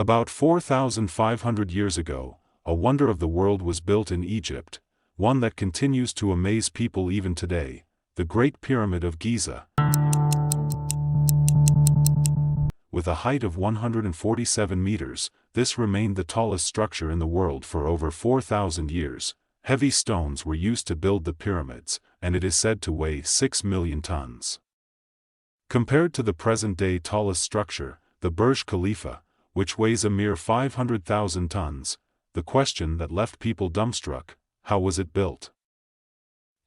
About 4,500 years ago, a wonder of the world was built in Egypt, one that continues to amaze people even today, the Great Pyramid of Giza. With a height of 147 meters, this remained the tallest structure in the world for over 4,000 years. Heavy stones were used to build the pyramids, and it is said to weigh 6 million tons. Compared to the present-day tallest structure, the Burj Khalifa, which weighs a mere 500,000 tons, the question that left people dumbstruck: how was it built?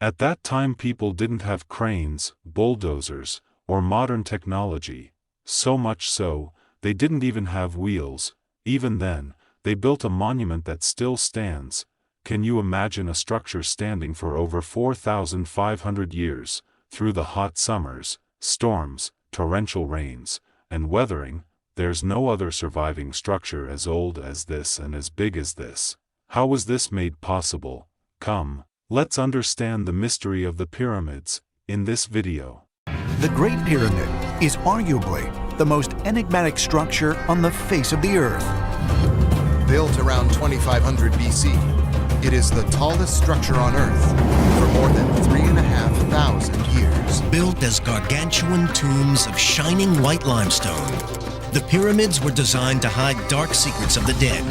At that time people didn't have cranes, bulldozers, or modern technology, so much so, they didn't even have wheels. Even then, they built a monument that still stands. Can you imagine a structure standing for over 4,500 years, through the hot summers, storms, torrential rains, and weathering? There's no other surviving structure as old as this and as big as this. How was this made possible? Come, let's understand the mystery of the pyramids in this video. The Great Pyramid is arguably the most enigmatic structure on the face of the Earth. Built around 2500 BC, it is the tallest structure on Earth for more than 3,500 years. Built as gargantuan tombs of shining white limestone, the pyramids were designed to hide dark secrets of the dead.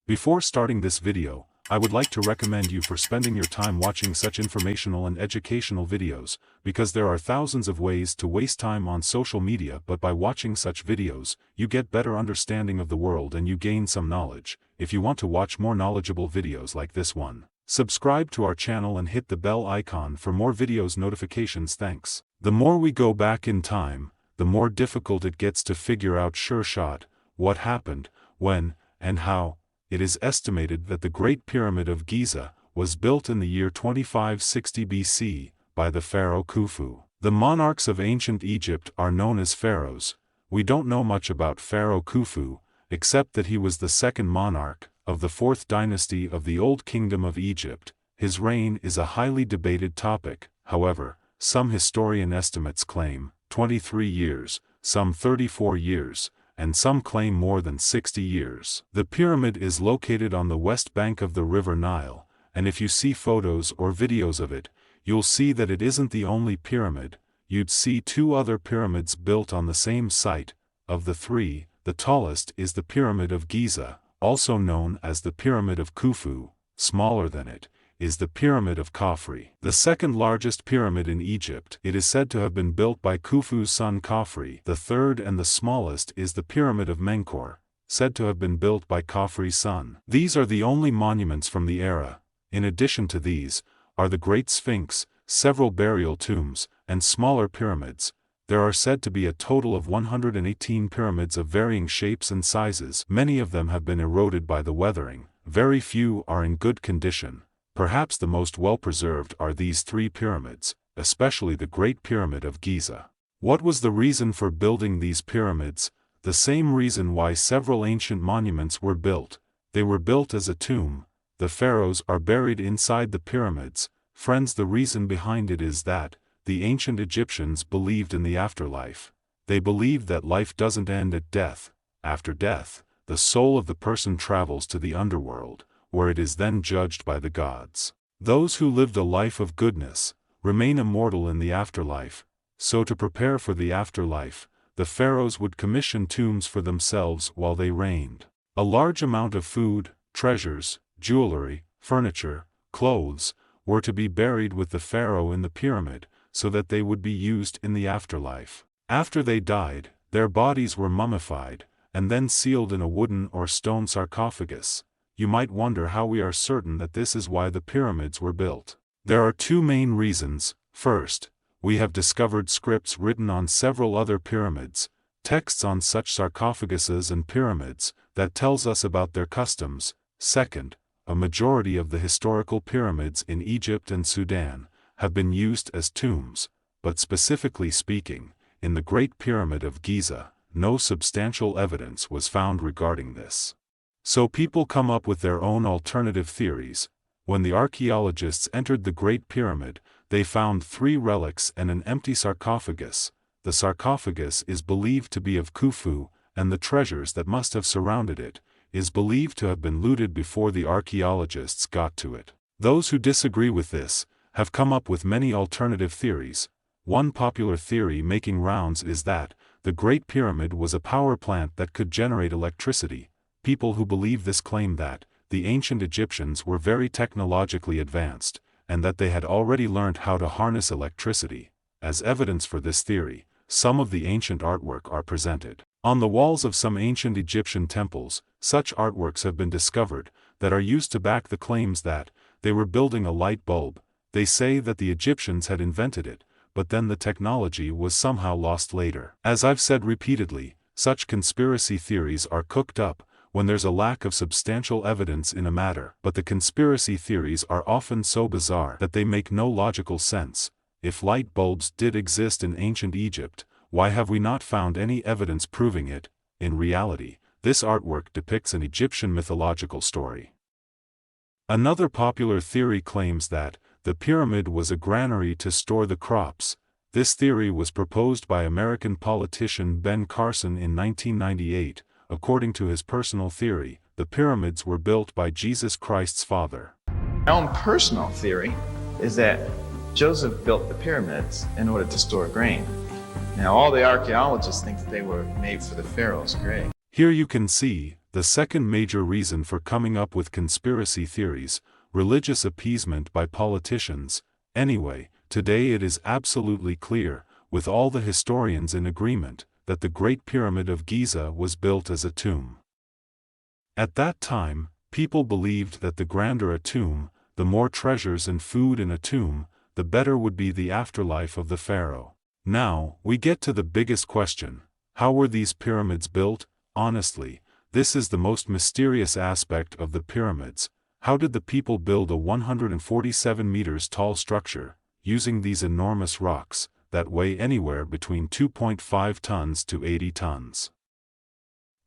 Before starting this video, I would like to recommend you for spending your time watching such informational and educational videos, because there are thousands of ways to waste time on social media, but by watching such videos, you get better understanding of the world and you gain some knowledge. If you want to watch more knowledgeable videos like this one, subscribe to our channel and hit the bell icon for more videos notifications. Thanks. The more we go back in time, the more difficult it gets to figure out sure shot what happened, when, and how. It is estimated that the Great Pyramid of Giza was built in the year 2560 BC by the pharaoh Khufu. The monarchs of ancient Egypt are known as pharaohs. We don't know much about Pharaoh Khufu, except that he was the second monarch of the fourth dynasty of the Old Kingdom of Egypt. His reign is a highly debated topic. However, some historian estimates claim 23 years, some 34 years, and some claim more than 60 years. The pyramid is located on the west bank of the River Nile, and if you see photos or videos of it, you'll see that it isn't the only pyramid. You'd see two other pyramids built on the same site. Of the three, the tallest is the Pyramid of Giza, also known as the Pyramid of Khufu. Smaller than it is the Pyramid of Khafre, the second largest pyramid in Egypt. It is said to have been built by Khufu's son Khafre. The third and the smallest is the Pyramid of Menkaure, said to have been built by Khafre's son. These are the only monuments from the era. In addition to these, are the Great Sphinx, several burial tombs, and smaller pyramids. There are said to be a total of 118 pyramids of varying shapes and sizes. Many of them have been eroded by the weathering. Very few are in good condition. Perhaps the most well-preserved are these three pyramids, especially the Great Pyramid of Giza. What was the reason for building these pyramids? The same reason why several ancient monuments were built. They were built as a tomb. The pharaohs are buried inside the pyramids. Friends, the reason behind it is that the ancient Egyptians believed in the afterlife. They believed that life doesn't end at death. After death, the soul of the person travels to the underworld, where it is then judged by the gods. Those who lived a life of goodness remain immortal in the afterlife. So to prepare for the afterlife, the pharaohs would commission tombs for themselves while they reigned. A large amount of food, treasures, jewelry, furniture, clothes, were to be buried with the pharaoh in the pyramid, so that they would be used in the afterlife. After they died, their bodies were mummified, and then sealed in a wooden or stone sarcophagus. You might wonder how we are certain that this is why the pyramids were built. There are two main reasons. First, we have discovered scripts written on several other pyramids, texts on such sarcophaguses and pyramids, that tells us about their customs. Second, a majority of the historical pyramids in Egypt and Sudan have been used as tombs, but specifically speaking, in the Great Pyramid of Giza, no substantial evidence was found regarding this. So people come up with their own alternative theories. When the archaeologists entered the Great Pyramid, they found 3 relics and an empty sarcophagus. the sarcophagus is believed to be of Khufu, and the treasures that must have surrounded it is believed to have been looted before the archaeologists got to it. Those who disagree with this have come up with many alternative theories. One popular theory making rounds is that the Great Pyramid was a power plant that could generate electricity. People who believe this claim that the ancient Egyptians were very technologically advanced, and that they had already learned how to harness electricity. As evidence for this theory, some of the ancient artwork are presented. On the walls of some ancient Egyptian temples, such artworks have been discovered that are used to back the claims that they were building a light bulb. They say that the Egyptians had invented it, but then the technology was somehow lost later. As I've said repeatedly, such conspiracy theories are cooked up when there's a lack of substantial evidence in a matter, but the conspiracy theories are often so bizarre that they make no logical sense. If light bulbs did exist in ancient Egypt, why have we not found any evidence proving it? In reality, this artwork depicts an Egyptian mythological story. Another popular theory claims that the pyramid was a granary to store the crops. This theory was proposed by American politician Ben Carson in 1998. According to his personal theory, the pyramids were built by Jesus Christ's father. My own personal theory is that Joseph built the pyramids in order to store grain. Now, all the archaeologists think that they were made for the pharaoh's grave. Here you can see the second major reason for coming up with conspiracy theories: religious appeasement by politicians. Anyway, today it is absolutely clear, with all the historians in agreement, that the Great Pyramid of Giza was built as a tomb. At that time, people believed that the grander a tomb, the more treasures and food in a tomb, the better would be the afterlife of the pharaoh. Now, we get to the biggest question: how were these pyramids built? Honestly, this is the most mysterious aspect of the pyramids. How did the people build a 147 meters tall structure, using these enormous rocks, that weigh anywhere between 2.5 tons to 80 tons?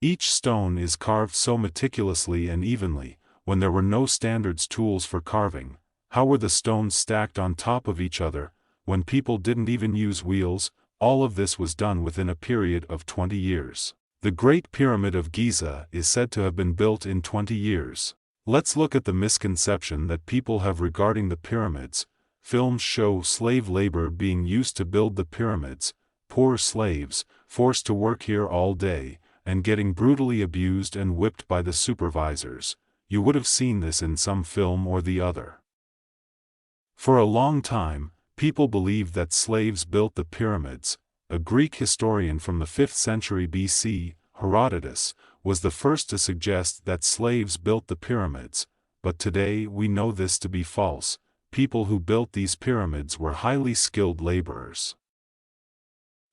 Each stone is carved so meticulously and evenly, when there were no standards tools for carving. How were the stones stacked on top of each other, when people didn't even use wheels? All of this was done within a period of 20 years. The Great Pyramid of Giza is said to have been built in 20 years. Let's look at the misconception that people have regarding the pyramids. Films show slave labor being used to build the pyramids, poor slaves, forced to work here all day, and getting brutally abused and whipped by the supervisors. You would have seen this in some film or the other. For a long time, people believed that slaves built the pyramids. A Greek historian from the 5th century BC, Herodotus, was the first to suggest that slaves built the pyramids, but today we know this to be false. People who built these pyramids were highly skilled laborers.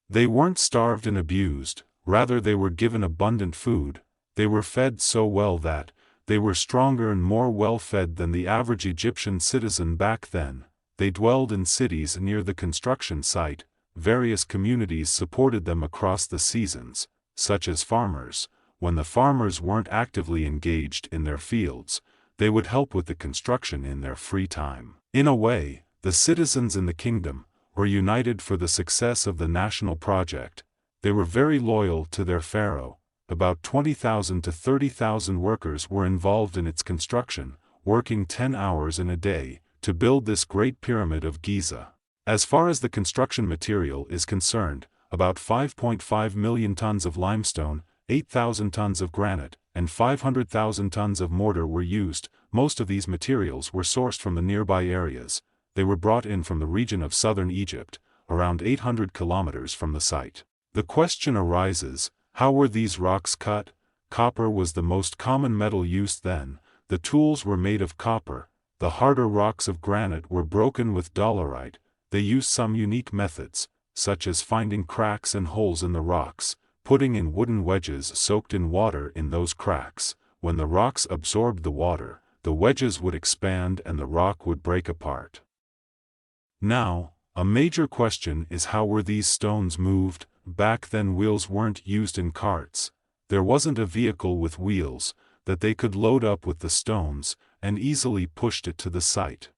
They weren't starved and abused, rather they were given abundant food. They were fed so well that they were stronger and more well-fed than the average Egyptian citizen back then. They dwelled in cities near the construction site. Various communities supported them across the seasons, such as farmers. When the farmers weren't actively engaged in their fields, they would help with the construction in their free time. In a way, the citizens in the kingdom were united for the success of the national project. They were very loyal to their pharaoh. About 20,000 to 30,000 workers were involved in its construction, working 10 hours in a day, to build this Great Pyramid of Giza. As far as the construction material is concerned, about 5.5 million tons of limestone, 8,000 tons of granite, and 500,000 tons of mortar were used. Most of these materials were sourced from the nearby areas. They were brought in from the region of southern Egypt, around 800 kilometers from the site. The question arises, how were these rocks cut? Copper was the most common metal used then. The tools were made of copper. The harder rocks of granite were broken with dolerite. They used some unique methods, such as finding cracks and holes in the rocks, putting in wooden wedges soaked in water in those cracks. When the rocks absorbed the water, the wedges would expand and the rock would break apart. Now, a major question is, how were these stones moved? Back then wheels weren't used in carts. There wasn't a vehicle with wheels that they could load up with the stones and easily pushed it to the site.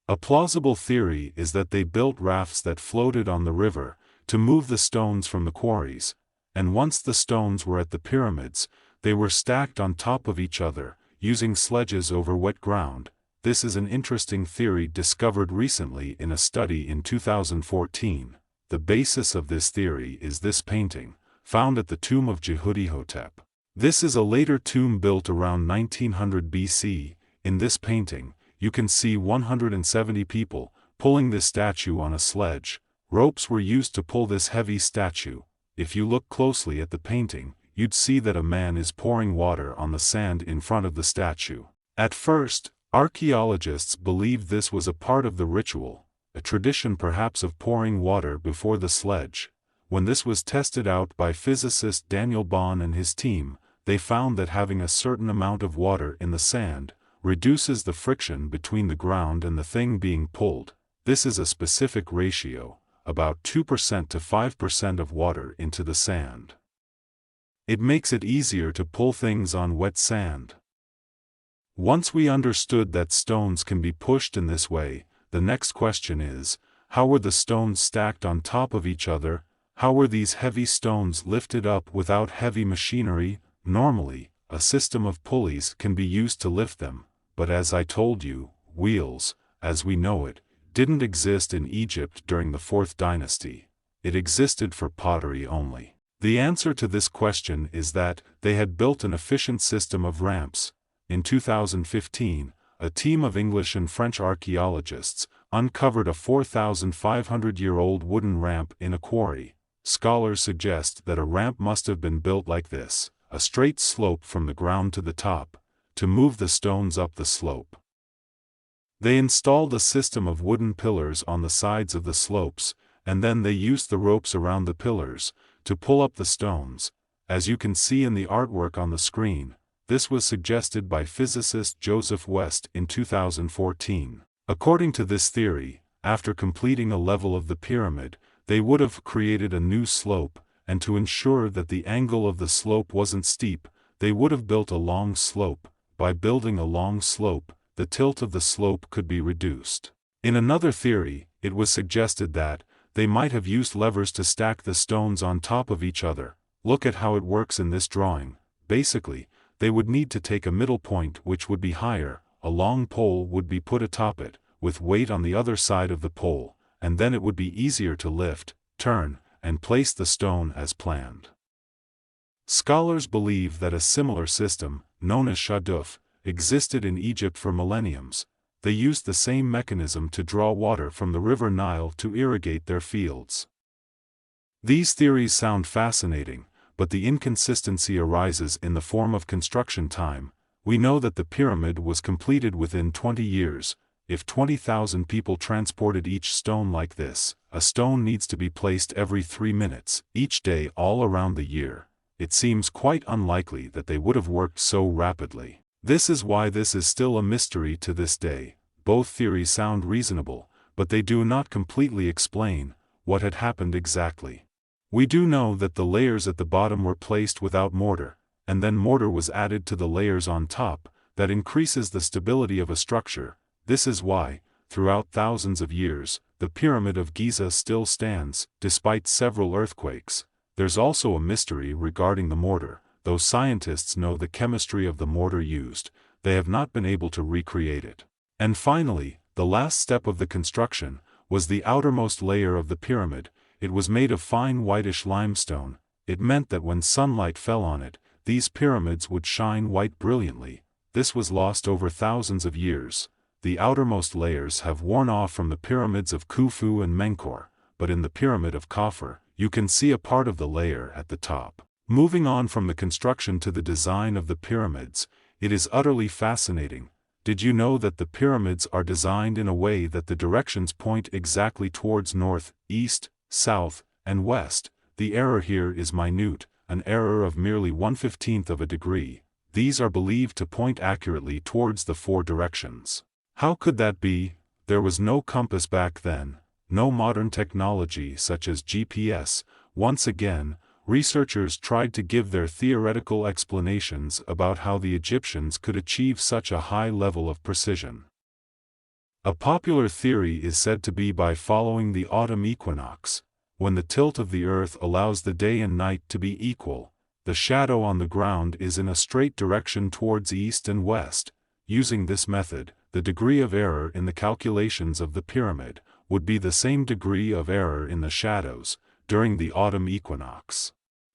A plausible theory is that they built rafts that floated on the river, to move the stones from the quarries, and once the stones were at the pyramids, they were stacked on top of each other, using sledges over wet ground. This is an interesting theory discovered recently in a study in 2014. The basis of this theory is this painting, found at the tomb of Jehuti-Hotep. This is a later tomb built around 1900 BC. In this painting, you can see 170 people pulling this statue on a sledge. Ropes were used to pull this heavy statue. If you look closely at the painting, you'd see that a man is pouring water on the sand in front of the statue. At first, archaeologists believed this was a part of the ritual, a tradition perhaps of pouring water before the sledge. When this was tested out by physicist Daniel Bohn and his team, they found that having a certain amount of water in the sand reduces the friction between the ground and the thing being pulled. This is a specific ratio, about 2% to 5% of water into the sand. It makes it easier to pull things on wet sand. Once we understood that stones can be pushed in this way, the next question is, how were the stones stacked on top of each other? How were these heavy stones lifted up without heavy machinery? Normally, a system of pulleys can be used to lift them, but as I told you, wheels, as we know it, didn't exist in Egypt during the 4th dynasty. It existed for pottery only. The answer to this question is that they had built an efficient system of ramps. In 2015, a team of English and French archaeologists uncovered a 4,500-year-old wooden ramp in a quarry. Scholars suggest that a ramp must have been built like this, a straight slope from the ground to the top, to move the stones up the slope. They installed a system of wooden pillars on the sides of the slopes, and then they used the ropes around the pillars to pull up the stones. As you can see in the artwork on the screen, this was suggested by physicist Joseph West in 2014. According to this theory, after completing a level of the pyramid, they would have created a new slope, and to ensure that the angle of the slope wasn't steep, they would have built a long slope. By building a long slope, the tilt of the slope could be reduced. In another theory, it was suggested that they might have used levers to stack the stones on top of each other. Look at how it works in this drawing. Basically, they would need to take a middle point which would be higher, a long pole would be put atop it, with weight on the other side of the pole, and then it would be easier to lift, turn, and place the stone as planned. Scholars believe that a similar system, known as shaduf, existed in Egypt for millenniums. They used the same mechanism to draw water from the river Nile to irrigate their fields. These theories sound fascinating, but the inconsistency arises in the form of construction time. We know that the pyramid was completed within 20 years. If 20,000 people transported each stone like this, a stone needs to be placed every 3 minutes, each day all around the year. It seems quite unlikely that they would have worked so rapidly. This is why this is still a mystery to this day. Both theories sound reasonable, but they do not completely explain what had happened exactly. We do know that the layers at the bottom were placed without mortar, and then mortar was added to the layers on top. That increases the stability of a structure. This is why, throughout thousands of years, the Pyramid of Giza still stands, despite several earthquakes. There's also a mystery regarding the mortar. Though scientists know the chemistry of the mortar used, they have not been able to recreate it. And finally, the last step of the construction was the outermost layer of the pyramid. It was made of fine whitish limestone. It meant that when sunlight fell on it, these pyramids would shine white brilliantly. This was lost over thousands of years. The outermost layers have worn off from the pyramids of Khufu and Menkaure, but in the pyramid of Khafre, you can see a part of the layer at the top. Moving on from the construction to the design of the pyramids, it is utterly fascinating. Did you know that the pyramids are designed in a way that the directions point exactly towards north, east, south, and west? The error here is minute, an error of merely 1/15 of a degree. These are believed to point accurately towards the 4 directions. How could that be? There was no compass back then, no modern technology such as GPS. Once again, researchers tried to give their theoretical explanations about how the Egyptians could achieve such a high level of precision. A popular theory is said to be by following the autumn equinox. when the tilt of the Earth allows the day and night to be equal, the shadow on the ground is in a straight direction towards east and west. Using this method, the degree of error in the calculations of the pyramid would be the same degree of error in the shadows during the autumn equinox.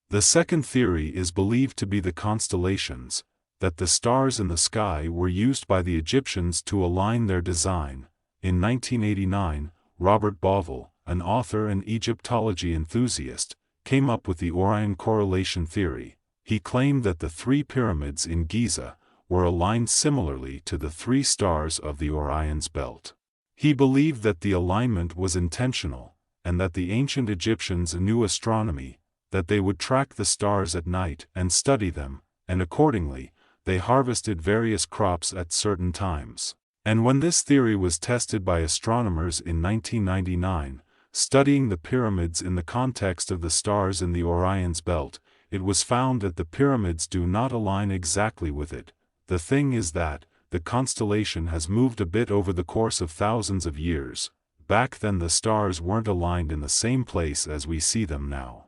The second theory is believed to be the constellations, that the stars in the sky were used by the Egyptians to align their design. In 1989, Robert Bauval, an author and Egyptology enthusiast, came up with the Orion correlation theory. He claimed that the 3 pyramids in Giza were aligned similarly to the 3 stars of the Orion's belt. He believed that the alignment was intentional, and that the ancient Egyptians knew astronomy, that they would track the stars at night and study them, and accordingly, they harvested various crops at certain times. And when this theory was tested by astronomers in 1999, studying the pyramids in the context of the stars in the Orion's belt, it was found that the pyramids do not align exactly with it. The thing is that the constellation has moved a bit over the course of thousands of years. Back then the stars weren't aligned in the same place as we see them now.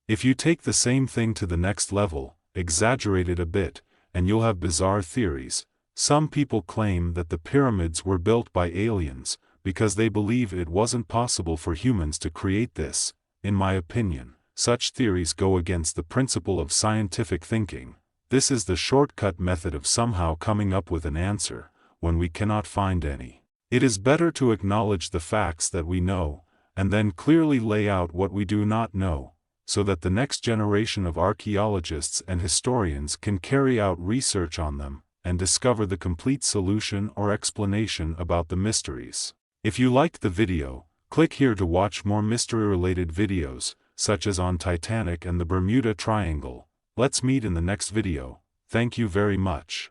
If you take the same thing to the next level, exaggerate it a bit, and you'll have bizarre theories. Some people claim that the pyramids were built by aliens, because they believe it wasn't possible for humans to create this. In my opinion, such theories go against the principle of scientific thinking. This is the shortcut method of somehow coming up with an answer, when we cannot find any. It is better to acknowledge the facts that we know, and then clearly lay out what we do not know, so that the next generation of archaeologists and historians can carry out research on them, and discover the complete solution or explanation about the mysteries. If you liked the video, click here to watch more mystery-related videos, such as on Titanic and the Bermuda Triangle. Let's meet in the next video. Thank you very much.